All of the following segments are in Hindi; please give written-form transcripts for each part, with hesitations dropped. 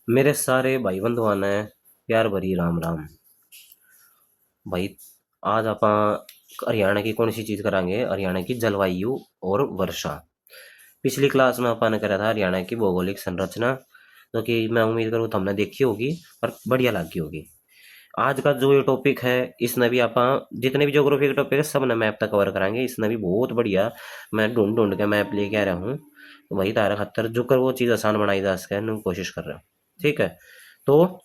मेरे सारे भाई बंधुआं ने प्यार भरी राम राम। भाई आज आप हरियाणा की कौन सी चीज करांगे? हरियाणा की जलवायु और वर्षा। पिछली क्लास में अपन ने करा था हरियाणा की भौगोलिक संरचना, जो कि मैं उम्मीद करूँ तो हमने देखी होगी और बढ़िया लगी होगी। आज का जो ये टॉपिक है, इसने भी आप जितने भी ज्योग्राफी के टॉपिक है सब ने मैप तक कवर कराएंगे। इसने भी बहुत बढ़िया मैं ढूंढ ढूंढ के मैप लेके आ रहा हूँ। तो वही तारा खत्तर जो कर वो चीज़ आसान बनाई जा सके कोशिश कर रहा हूँ। ठीक है, तो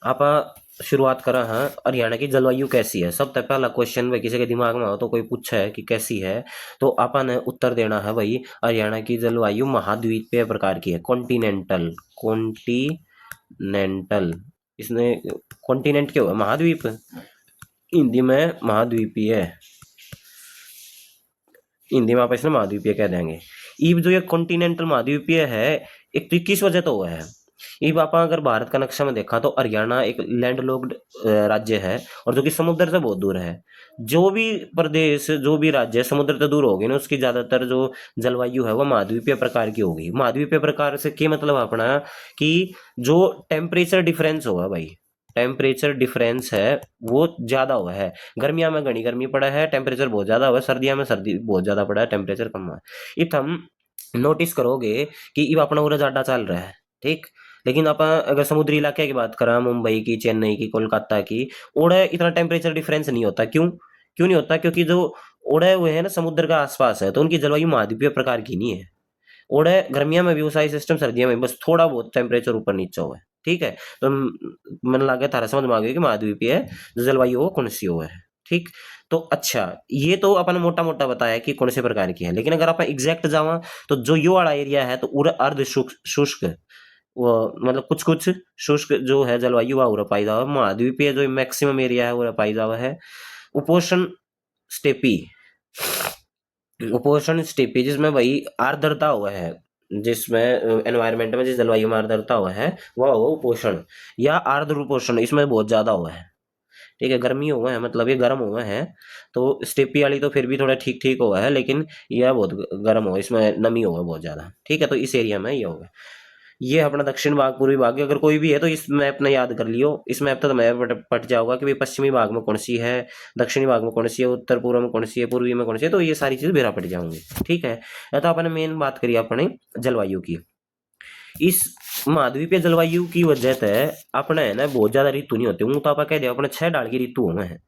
आप शुरुआत करा है। हरियाणा की जलवायु कैसी है? सबसे पहला क्वेश्चन भाई किसी के दिमाग में हो तो कोई पूछा है कि कैसी है, तो आपन ने उत्तर देना है भाई हरियाणा की जलवायु महाद्वीपीय प्रकार की है। Continental, continental. इसने कॉन्टिनेंट क्या हुआ? महाद्वीप। हिंदी में महाद्वीपीय, हिंदी में आप इसमें महाद्वीपीय कह देंगे। ईब जो ये कॉन्टिनेंटल महाद्वीपीय है, एक तो किस वजह तो हुआ है। ईब आप अगर भारत का नक्शा में देखा तो हरियाणा एक लैंडलॉक्ड राज्य है, और जो कि समुद्र से बहुत दूर है। जो भी प्रदेश, जो भी राज्य समुद्र से दूर होगी ना, उसकी ज्यादातर जो जलवायु है वो महाद्वीपीय प्रकार की होगी। महाद्वीपीय प्रकार से क्या मतलब अपना कि जो टेम्परेचर डिफरेंस होगा भाई, टेम्परेचर डिफरेंस है वो ज्यादा हुआ है। गर्मियों में घनी गर्मी पड़ा है, टेम्परेचर बहुत ज्यादा हुआ है। सर्दियों में सर्दी बहुत ज्यादा पड़ा है, टेम्परेचर कम हुआ है। इत हम नोटिस करोगे कि इब अपना पूरा ज्यादा चल रहा है, ठीक। लेकिन आप अगर समुद्री इलाके की बात करें, मुंबई की, चेन्नई की, कोलकाता की, उड़े इतना टेम्परेचर डिफरेंस नहीं होता। क्यों? क्यों नहीं होता? क्योंकि जो उड़े हुए हैं ना समुद्र का आसपास है, तो उनकी जलवायु महाद्वीपीय प्रकार की नहीं है। और गर्मियों में भी वो सारी सिस्टम, सर्दियों में बस थोड़ा बहुत टेम्परेचर ऊपर नीचे हुआ है, ठीक है। तो मैंने लगा थारा समझ में आ गया कि महाद्वीपीय है जो जलवायु हो कौन सी हो है, ठीक। तो अच्छा, ये तो अपन मोटा मोटा बताया कि कौन से प्रकार की है, लेकिन अगर आप एग्जैक्ट जावा तो जो यो वाला एरिया है तो पूरा अर्ध शुष्क, वो मतलब कुछ कुछ शुष्क जो है जलवायु वह पाई जावा। महाद्वीपीय जो मैक्सिमम एरिया है वो पाई जावा है उपोषण स्टेपी। उपोषण स्टेपी जिसमें भाई आर्द्रता हुआ है, जिसमें एनवायरमेंट में जिस जलवायु में आर्द्रता हुआ है वह हुआ उपोषण या आर्द्र उपोषण। इसमें बहुत ज्यादा हुआ है, ठीक है। गर्मी हुआ है मतलब ये गर्म हुआ है। तो स्टेपी वाली तो फिर भी थोड़ा ठीक ठीक हुआ है, लेकिन यह बहुत गर्म हुआ, इसमें नमी हुआ बहुत ज्यादा, ठीक है। तो इस एरिया में ये होगा। ये अपना दक्षिण भाग, पूर्वी भाग, अगर कोई भी है तो इस मैप ने याद कर लियो। इस मैप तो मैं पट जाऊंगा कि भाई पश्चिमी भाग में कौन सी है, दक्षिणी भाग में कौन सी है, उत्तर पूर्व में कौन सी है, पूर्वी में कौन सी है, तो ये सारी चीज बेरा पट जाऊंगी, ठीक है। या तो अपने मेन बात करिए अपने जलवायु की। इस महाद्वीपीय जलवायु की वजह से अपने है ना बहुत ज्यादा ऋतु नहीं होते। हूँ तो आप कह दिया अपने 6 डाल की ऋतु हुए हैं,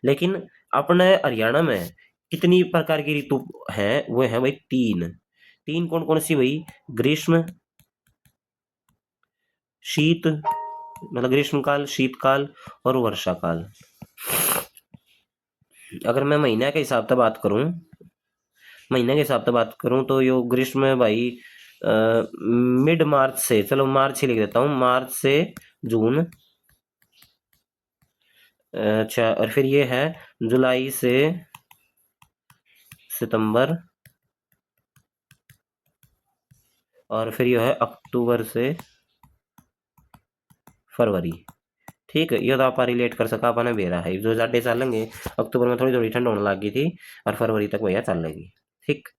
लेकिन अपने हरियाणा में कितनी प्रकार की ऋतु है? वो है भाई 3। 3 कौन कौन सी भाई? ग्रीष्म, शीत मतलब ग्रीष्म काल, शीतकाल और वर्षा काल। अगर मैं महीने के हिसाब से बात करूं, महीने के हिसाब से बात करूं तो यो ग्रीष्म है भाई मिड मार्च से, चलो मार्च ही लिख देता हूं, मार्च से जून। अच्छा, और फिर ये है जुलाई से सितंबर, और फिर ये है अक्टूबर से फरवरी, ठीक है। ये तो आप रिलेट कर सका अपने बेरा है जो ज्यादा चलेंगे। अक्टूबर में थोड़ी थोड़ी ठंड होने लगी थी और फरवरी तक भैया चल लेगी, ठीक।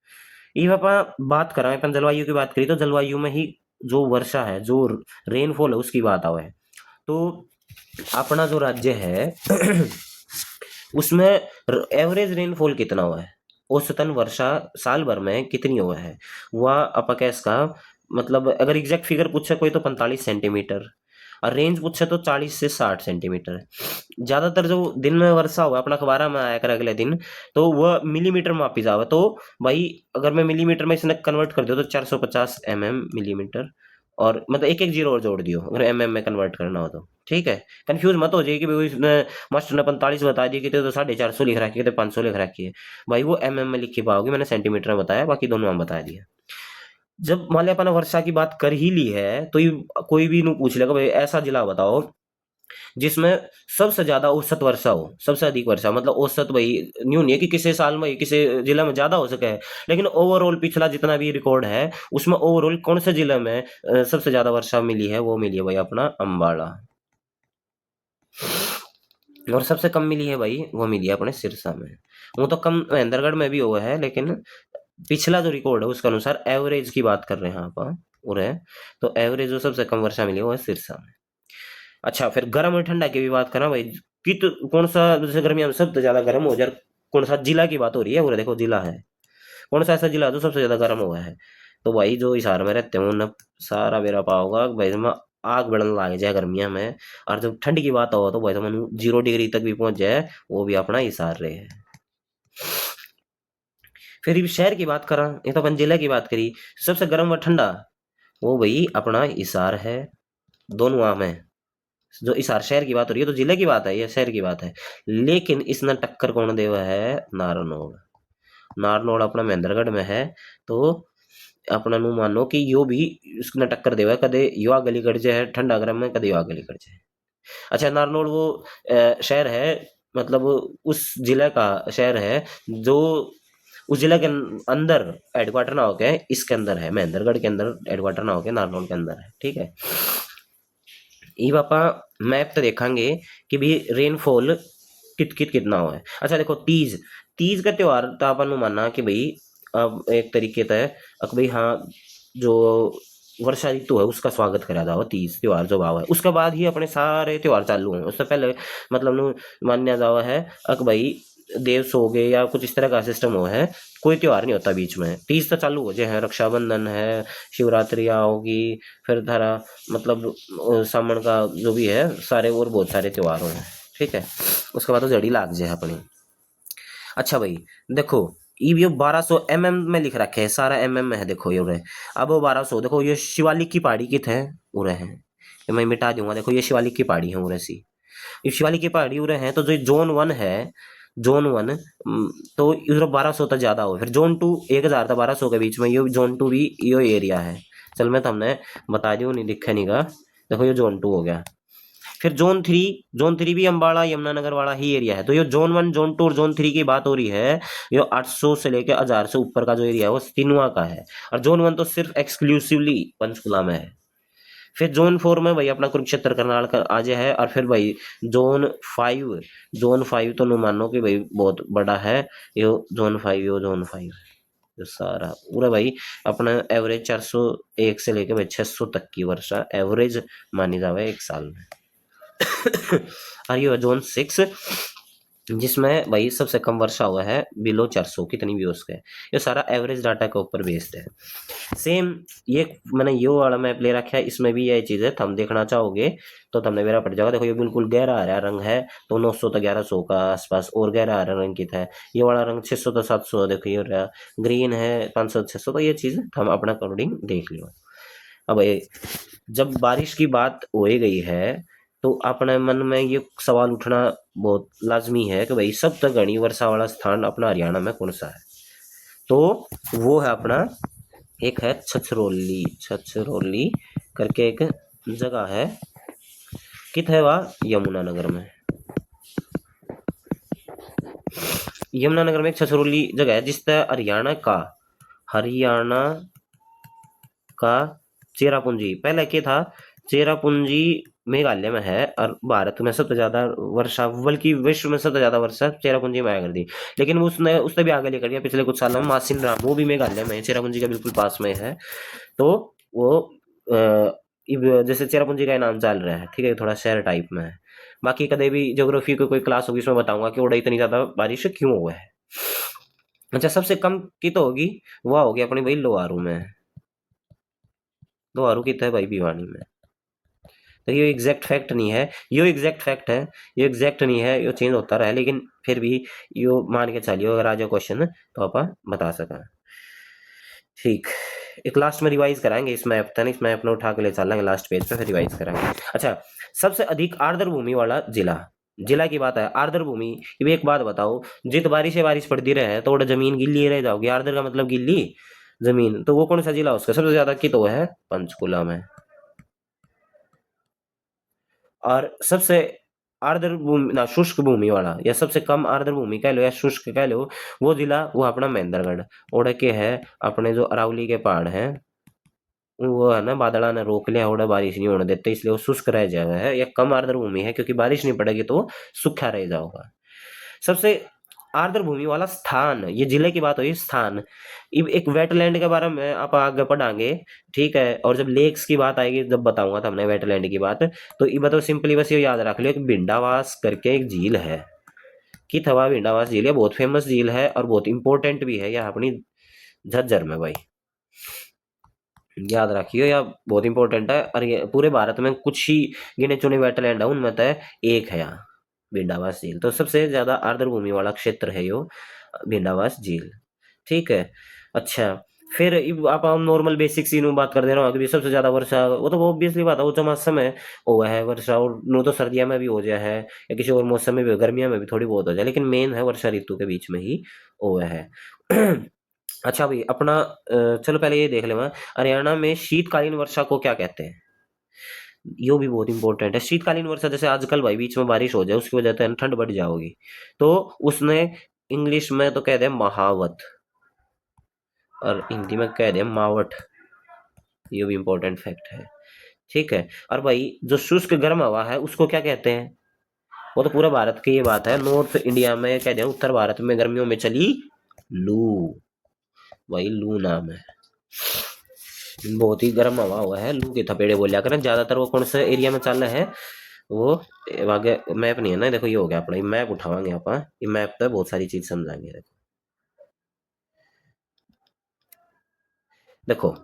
ये आप बात करें, अपन जलवायु की बात करी तो जलवायु में ही जो वर्षा है, जो रेनफॉल है उसकी बात आवे। तो अपना जो राज्य है उसमें एवरेज रेनफॉल कितना हुआ है? औसतन वर्षा साल भर में कितनी हुआ है वह आप कैस का मतलब, अगर एग्जैक्ट फिगर पूछे कोई तो 45 सेंटीमीटर, और रेंज पूछे तो 40 से 60 सेंटीमीटर है। ज्यादातर जो दिन में वर्षा हुआ अपना अखबार में आया कर अगले दिन, तो वह मिलीमीटर में मापी जावे। तो भाई अगर मैं मिलीमीटर में इसने कन्वर्ट कर दियो तो 450 मिलीमीटर, और मतलब एक एक जीरो और जोड़ दियो अगर में कन्वर्ट करना हो तो, ठीक है। कंफ्यूज मत हो जाए कि भाई इसने मास्टर ने 45 बता दिया कि तो 450 लिख रखी है, तो 500 लिख रखी है। भाई वो में लिख के पाओगे, मैंने सेंटीमीटर में बताया, बाकी दोनों में बता दिया। जब मान लिया अपन वर्षा की बात कर ही ली है तो ये कोई भी नु पूछ लेगा भाई ऐसा जिला बताओ जिसमें सबसे ज्यादा औसत वर्षा हो, सबसे अधिक वर्षा। मतलब औसत भाई न्यू नहीं है कि किसी साल में किसी जिले में ज्यादा हो सके, लेकिन ओवरऑल पिछला जितना भी रिकॉर्ड है उसमें ओवरऑल कौन से जिले में सबसे ज्यादा वर्षा मिली है? वो मिली है भाई अपना अम्बाड़ा। और सबसे कम मिली है भाई वो मिली है अपने सिरसा में। वो तो कम महेंद्रगढ़ में भी हुआ है, लेकिन पिछला जो रिकॉर्ड है उसके अनुसार एवरेज की बात कर रहे हैं आप, हाँ। और है, तो एवरेज जो सबसे कम वर्षा मिली वो है सिरसा में। अच्छा, फिर गर्म और ठंडा की भी बात करा भाई, कि तो कौन सा जैसे गर्मियों में सबसे ज्यादा गर्म हो जाए, कौन सा जिला की बात हो रही है, वो देखो जिला है, कौन सा ऐसा जिला जो सबसे ज्यादा गर्म हुआ है, तो भाई जो हिसार में रहते हैं उन्हें सारा बेरा पाओगा भाई, तुम आग बढ़ने लग जाए गर्मियों में, और जब ठंड की बात हो तो भाई तुम 0 डिग्री तक भी पहुंच जाए, वो भी अपना हिसार रहे है। फिर भी शहर की बात करा, ये तो अपन जिले की बात करी, सबसे गर्म व ठंडा वो भाई अपना हिसार है, दोनों आम है। जो हिसार शहर की बात हो रही है, तो जिले की बात है, ये शहर की बात है, लेकिन इसने टक्कर कौन देवा है, नारनौल। नारनौल अपना महेंद्रगढ़ में है, तो अपना नु मानो कि यो भी उसने टक्कर देवा है, कदे यो आगे निकल जाए ठंडा गर्म में, कदे यो आगे निकल जाए। अच्छा, नारनौल वो शहर है, मतलब उस जिले का शहर है जो उस जिले के अंदर हेडक्वार्टर ना होके इसके अंदर है, महेंद्रगढ़ के अंदर हेडक्वार्टर ना होके नारनौल के अंदर है, ठीक है। ये आपा मैप तो देखेंगे कि भी रेनफॉल कितना हुआ है। अच्छा देखो, तीज तीज का त्योहार तो अपन नु माना कि भाई अब एक तरीके से अब भाई हाँ, जो वर्षा ऋतु है उसका स्वागत करा जाओ, तीज त्योहार जो भाव है उसके बाद ही अपने सारे त्योहार चालू हों, उससे पहले मतलब नु मान्या जावा है अक भाई देव सो गए या कुछ इस तरह का सिस्टम हो है, कोई त्योहार नहीं होता बीच में, तीज तो चालू हो जाए है, रक्षाबंधन है, शिवरात्रि होगी, फिर धारा मतलब सामन का जो भी है सारे और बहुत सारे त्योहार हैं, ठीक है। उसके बाद तो जड़ी लाग जाए अपनी। अच्छा भाई देखो, ये 1200 mm में लिख रखे है, सारा में है, देखो ये उरे, अब वो 1200, देखो ये शिवालिक की पहाड़ी कित है, उरे है, ये मैं मिटा दूंगा, देखो ये शिवालिक की पहाड़ी है उरे सी, ये शिवालिक की पहाड़ी उरे है, तो जो जोन 1 है, जोन 1 तो इधर 1200 तक ज्यादा हो, फिर जोन 2 1000 था 1200 के बीच में, ये जोन 2 भी यो एरिया है। चल मैं तो हमने बता दी नहीं, दिखा नहीं का, देखो ये जोन 2 हो गया। फिर जोन 3 भी अम्बाड़ा यमुनानगर वाला ही एरिया है, तो ये जोन 1 जोन 2 और जोन 3 की बात हो रही है, ये 800 से लेके 1000 से ऊपर का जो एरिया है वो तीनवा का है, और जोन 1 तो सिर्फ एक्सक्लूसिवली पंचकुला में है। फिर जोन 4 में भाई अपना कुरुक्षेत्र करनाल का आज है, और फिर भाई जोन 5 जोन 5 तो नु मानो कि भाई बहुत बड़ा है, यो जोन 5 जो सारा पूरा भाई अपना एवरेज 401 से लेके भाई 600 तक की वर्षा एवरेज मानी जावे एक साल में। और ये जोन 6 जिसमें भाई सबसे कम वर्षा हुआ है बिलो 400 कितनी भी उसके, ये सारा एवरेज डाटा के ऊपर बेस्ड है। सेम ये मैंने यो वाला मैप ले रखा है, इसमें भी यही चीज है, हम देखना चाहोगे तो तुमने मेरा पड़ जाएगा। देखो ये बिल्कुल गहरा हरा रंग है, तो 900 तो 1100 का आसपास, और गहरा हरा रंग की है, ये वाला रंग 600 तो 700, देखो ये रहा ग्रीन है 500 600, तो ये चीज हम अपना अकॉर्डिंग देख लियो। अब जब बारिश की बात हो ही गई है, तो अपने मन में ये सवाल उठना बहुत लाजमी है कि भाई सब तक घनी वर्षा वाला स्थान अपना हरियाणा में कौन सा है, तो वो है अपना एक है छछरौली, छछरौली करके एक जगह है, कित है वह यमुनानगर में, यमुनानगर में एक छछरौली जगह है जिससे हरियाणा का चेरापूंजी, पहले क्या था, चेरापूंजी मेघालय में है, और भारत में सबसे ज्यादा वर्षा, बल्कि विश्व में सबसे ज्यादा वर्षा चेरापूंजी में आया कर दी, लेकिन उसने उसने भी आगे लेकर दिया पिछले कुछ सालों में। मासिन राम वो भी मेघालय में है, चेरापूंजी के बिल्कुल पास में है, तो वो जैसे चेरापूंजी का नाम चल रहा है, ठीक है, थोड़ा शहर टाइप में है। बाकी कभी भी ज्योग्राफी को कोई क्लास होगी उसमें बताऊंगा कि ओडा इतनी ज्यादा बारिश क्यों हुआ है। अच्छा, सबसे कम की तो होगी, वह होगी अपनी भाई लोहारू में, लोहारू की तो है भाई भिवानी में। तो ये एग्जैक्ट फैक्ट नहीं है, ये एग्जैक्ट फैक्ट है, ये एग्जैक्ट नहीं है, ये चेंज होता रहा है, लेकिन फिर भी यो मान के चलिए अगर आ जाए क्वेश्चन तो आप बता सका। ठीक, एक लास्ट में रिवाइज कराएंगे इस मैप था, इस मैप ने उठा के ले चलेंगे लास्ट पेज पे, फिर रिवाइज कराएंगे। अच्छा, सबसे अधिक आर्द्र भूमि वाला जिला, जिला की बात है आर्द्र भूमि, ये भी एक बात बताओ, जित बारिश पड़ती रहे तो वो जमीन गिल्ली रह जाओगी, आर्द्र का मतलब गिल्ली जमीन, तो वो कौन सा जिला उसका सबसे ज्यादा की तो है पंचकुला में। और सबसे आर्द्र भूमि ना शुष्क भूमि वाला, या सबसे कम आर्द्र भूमि कह लो या शुष्क कह लो, वो जिला वो अपना महेंद्रगढ़, ओढ़ के है अपने जो अरावली के पहाड़ हैं, वो है ना बादला ने रोक लिया, ओढ़े बारिश नहीं होने देते, इसलिए वो शुष्क रह जाएगा है, या कम आर्द्र भूमि है क्योंकि बारिश नहीं पड़ेगी तो वो सूखा रह जाएगा। सबसे आर्द्र भूमि वाला स्थान, ये जिले की बात हुई स्थान। एक वेटलैंड के बारे में आप आगे पढ़ांगे, ठीक है। और जब लेक्स की बात आएगी जब बताऊंगा तो हमने वेटलैंड की बात, तो ये बताओ सिंपली बस ये याद रख लो, एक भिंडावास करके एक झील है, कि थवा भिंडावास झील है, बहुत फेमस झील है और बहुत इंपॉर्टेंट भी है यह अपनी झज्जर में भाई, याद रखियो, यह बहुत इंपॉर्टेंट है। और ये पूरे भारत में कुछ ही गिने चुने वेटलैंड है, उनमें तो एक है यहाँ भिंडावास झील, तो सबसे ज्यादा आर्द्र भूमि वाला क्षेत्र है यो भिंडावास झील, ठीक है। अच्छा, फिर आप हम नॉर्मल बेसिक सी बात कर दे रहा हूँ कि सबसे ज्यादा वर्षा, वो तो ऑब्वियसली बात है, वो चौमासम है हुआ है वर्षा, और नो तो सर्दियों में भी हो जाए है या किसी और मौसम में भी, गर्मियों में भी थोड़ी बहुत हो जाए, लेकिन मेन है वर्षा ऋतु के बीच में ही हुआ है। अच्छा भाई अपना चलो पहले ये देख ले, हरियाणा में शीतकालीन वर्षा को क्या कहते हैं, यो भी बहुत इंपॉर्टेंट है। शीतकालीन वर्षा जैसे आजकल भाई बीच में बारिश हो जाए उसकी वजह से ठंड बढ़ जाओगी, तो उसने इंग्लिश में तो कह दे महावत, और हिंदी में कह दे मावट, ये भी इंपॉर्टेंट फैक्ट है, ठीक है। और भाई जो शुष्क गर्म हवा है उसको क्या कहते हैं, वो तो पूरा भारत की ये बात है, नॉर्थ इंडिया में कह दे, उत्तर भारत में गर्मियों में चली लू, वही लू नाम है, बहुत ही गर्म हवा हुआ है, लू के थपेड़े बोलिया करें ज्यादातर। वो कौन से एरिया में चल रहा है वो, आगे मैप नहीं है ना, देखो ये हो गया अपना, ये मैप उठावांगे आप, ये मैप पे बहुत सारी चीज समझाएंगे। देखो देखो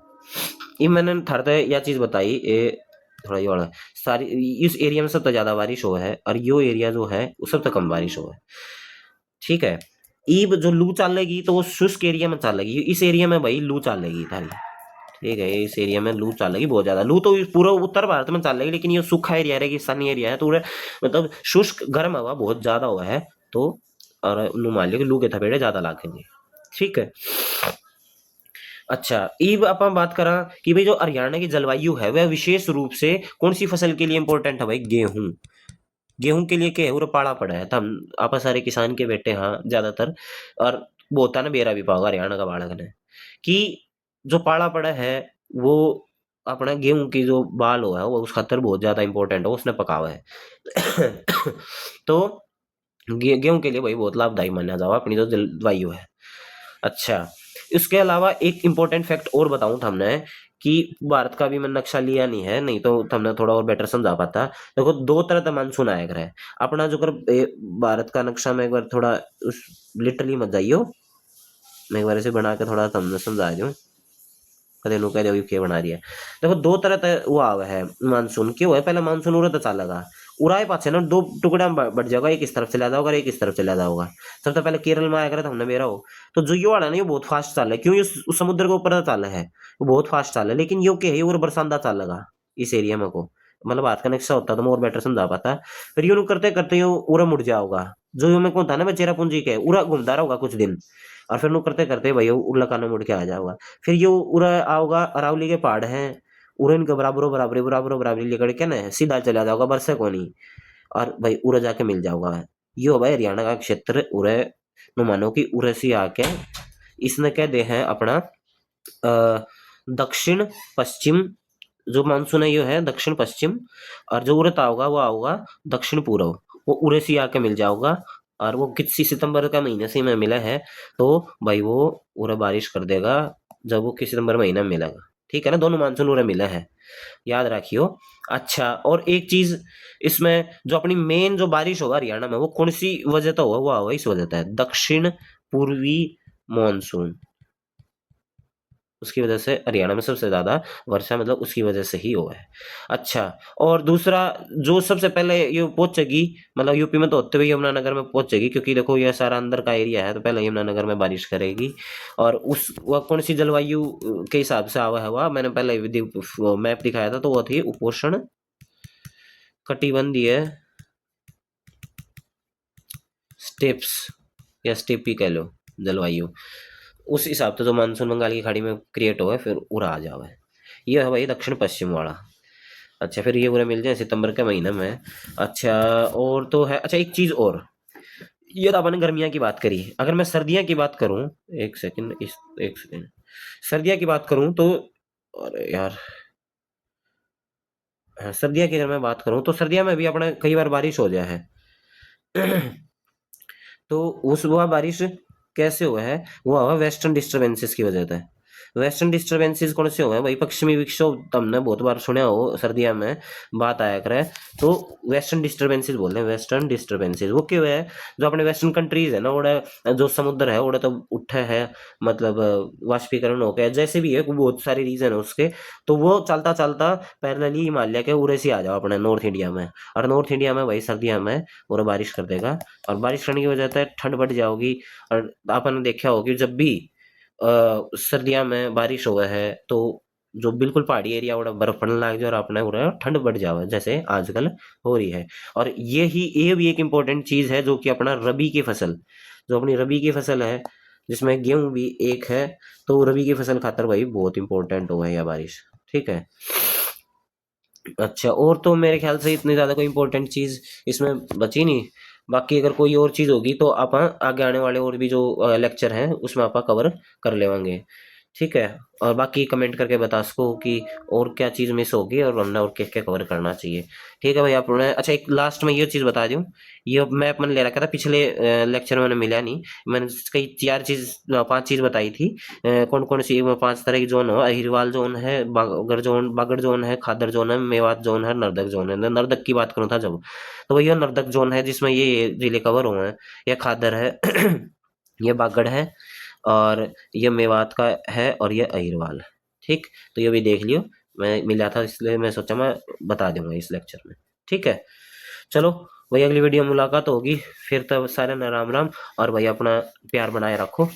ये मैंने थारते यह चीज बताई, ये थोड़ा ये वाला सारी, इस एरिया में सबसे ज्यादा बारिश हुआ है और यो एरिया जो है वो सबसे कम बारिश हुआ है, ठीक है। ईब जो लू चलेगी तो वो शुष्क एरिया में चलेगी, इस एरिया में भाई लू चलेगी थारी, ठीक है। इस एरिया में लू चलेगी बहुत ज्यादा, लू तो पूरा उत्तर भारत में चलेगी, लेकिन ये सूखा एरिया है, रेगिस्तानी एरिया है, तो मतलब शुष्क गर्म हवा बहुत ज्यादा हुआ है, तो और मान लियो कि लू के थपेड़े ज्यादा लागेंगे, ठीक है। अच्छा, अब अपन बात करा कि भाई जो हरियाणा की जलवायु है वह विशेष रूप से कौन सी फसल के लिए इंपॉर्टेंट है भाई, गेहूं, गेहूं के लिए गेहूं पाला पड़ा है, तो हम आप सारे किसान के बेटे हाँ ज्यादातर, और बोता ना बेरा भी पाओगा हरियाणा का बालक ने, कि जो पाला पड़ा है वो अपना गेहूं की जो बाल हुआ है वो उस खातर बहुत ज्यादा इंपॉर्टेंट है, उसने पका हुआ है। तो गेहूं के लिए भाई बहुत लाभदायी माना जाओ अपनी जो जलवायु है। अच्छा, इसके अलावा एक इंपॉर्टेंट फैक्ट और बताऊं था हमने, कि भारत का भी मैं नक्शा लिया नहीं है, नहीं तो हमने थोड़ा और बेटर समझा पाता। देखो दो तरह का मानसून आया करे अपना, जो कर भारत का नक्शा में एक बार थोड़ा उस लिटरली मत जाइयो, मैं एक बार इसे बना के थोड़ा तुमने समझा दूं, कदे नु कह दे बना रही है। देखो दो तरह का वो आवा है मानसून, क्यों है पहले मानसून उड़े तो चलेगा, उड़ाए पाछे ना दो टुकड़ा में बढ़ जाएगा, एक इस तरफ चला जाओगा एक इस तरफ चला जाओगा। सबसे पहले केरल में आया करे तो हमने मेरा हो, तो जो ये वाला ना ये बहुत फास्ट चाल है, क्यों ये समुद्र के ऊपर चाल है, वो बहुत फास्ट चाल है, लेकिन यो क्या है और बरसांदा चाल लगा इस एरिया में को, मतलब हाथ का नक्शा होता तो मैं और बेटर समझा पाता। फिर यूं करते करते यो उरा मुड़ जाओगा, जो यो में कौन था ना मैं चेरा पूंजी के उरा घूमता रहोगा कुछ दिन, और फिर नु करते करते भाई उर्ला काना मुड़ के आ जाओगा। फिर ये उरा आओगा, अरावली के पहाड़ हैं, उरा इनके बराबरो बराबरी लेकर के ना सीधा चला जाओगा बरसे को नहीं, और भाई उरा जाके मिल जाओगा। यो भाई हरियाणा का क्षेत्र उरे नु मानो कि उरे से आके इसने कह दे हैं अपना दक्षिण पश्चिम, जो मानसून है यो है दक्षिण पश्चिम, और जो उड़ता होगा वो आओगा दक्षिण पूर्व, वो उरे से आके मिल जाओगा, और वो किसी सितंबर का महीने से में मिला है, तो भाई वो उरे बारिश कर देगा जब वो किसी सितंबर महीने में मिलेगा, ठीक है ना, दोनों मानसून उरे मिला है, याद रखियो। अच्छा, और एक चीज इसमें जो अपनी मेन जो बारिश होगा हरियाणा में वो कौन सी वजह तो हुआ, वो हुआ इस वजह है दक्षिण पूर्वी मानसून, उसकी वजह से हरियाणा में सबसे ज्यादा वर्षा मतलब उसकी वजह से ही हुआ है। अच्छा, और दूसरा जो सबसे पहले ये पहुंचेगी, मतलब यूपी में तो होते हुए यमुनानगर में पहुंचेगी, क्योंकि देखो ये सारा अंदर का एरिया है, तो पहले यमुनानगर में बारिश करेगी, और उस वह कौन सी जलवायु के हिसाब से आवा हुआ मैंने पहले मैप दिखाया था, तो वो थी उपोष्ण कटिबंधीय स्टेप्स या स्टेपी कह लो जलवायु, उस हिसाब से जो मानसून बंगाल की खाड़ी में क्रिएट हुआ है फिर उड़ा आ जावा है, ये है भाई दक्षिण पश्चिम वाला। अच्छा, फिर ये पूरा मिल जाए सितंबर के महीने में। अच्छा, और तो है, अच्छा एक चीज और, ये तो अपन ने गर्मियां की बात करी, अगर मैं सर्दियां की बात करूं, एक सेकंड एक सेकंड, सर्दियां की बात करूं तो, अरे यार, हाँ, सर्दियां की अगर मैं बात करूं तो सर्दियां में भी अपना कई बार बारिश हो जाए है। तो उस वह बारिश कैसे हुआ है, वो हुआ वेस्टर्न डिस्टर्बेंसेस की वजह से। वेस्टर्न डिस्टर्बेंसेस कौन से हुए हैं भाई, पश्चिमी विक्षोभ, तुमने बहुत बार सुना हो सर्दियों में बात आया करे, तो वेस्टर्न डिस्टर्बेंसेस बोलते हैं, वेस्टर्न डिस्टर्बेंसेस वो क्यों है, जो अपने वेस्टर्न कंट्रीज है ना, उड़े जो समुद्र है उड़े तो उठे है, मतलब वाष्पीकरण हो गया, जैसे भी है बहुत सारे रीजन है उसके, तो वो चलता चलता पैरेलली हिमालय के उड़े से आ जाओ अपने नॉर्थ इंडिया में, और नॉर्थ इंडिया में भाई सर्दियों में पूरा बारिश कर देगा, और बारिश करने की वजह से ठंड बढ़ जाओगी। और आपने देखा होगा कि जब भी सर्दियों में बारिश हुआ है तो जो बिल्कुल पहाड़ी एरिया उड़ा बर्फ पड़ने लग जाए और अपने उड़ा ठंड बढ़ जावे, जैसे आजकल हो रही है। और ये भी एक इम्पोर्टेंट चीज है, जो कि अपना रबी की फसल, जो अपनी रबी की फसल है, जिसमें गेहूं भी एक है, तो रबी की फसल खातर भाई बहुत इंपॉर्टेंट हुआ है यह बारिश। ठीक है। अच्छा, और तो मेरे ख्याल से इतनी ज्यादा कोई इंपॉर्टेंट चीज इसमें बची नहीं। बाकी अगर कोई और चीज होगी तो आप आगे आने वाले और भी जो लेक्चर हैं उसमें आप कवर कर लेवांगे। ठीक है। और बाकी कमेंट करके बता सको कि और क्या चीज़ मिस होगी और हमने और क्या क्या कवर करना चाहिए। ठीक है भाई, आपने अच्छा एक लास्ट में ये चीज़ बता दूं, ये मैप मैंने ले रखा था पिछले लेक्चर में, मैंने मिला नहीं, मैंने कई चार चीज़ 5 चीज़ बताई थी। कौन कौन सी, 5 तरह की जोन हो, अहिरवाल जोन है, बागड़ जोन है, खादर जोन है, मेवात जोन है, नर्दक जोन है। नर्दक की बात करूँ था जब, तो वही नर्दक जोन है जिसमें ये जिले कवर हुए हैं। यह खादर है ये बागड़ है, और ये मेवात का है, और ये अहिरवाल है। ठीक, तो ये भी देख लियो, मैं मिला था इसलिए मैं सोचा मैं बता दूंगा इस लेक्चर में। ठीक है, चलो वही अगली वीडियो में मुलाकात होगी, फिर तब सारे ना राम राम, और भाई अपना प्यार बनाए रखो।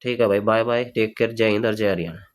ठीक है भाई, बाय बाय, टेक केयर, जय हिंद और जय हरियाणा।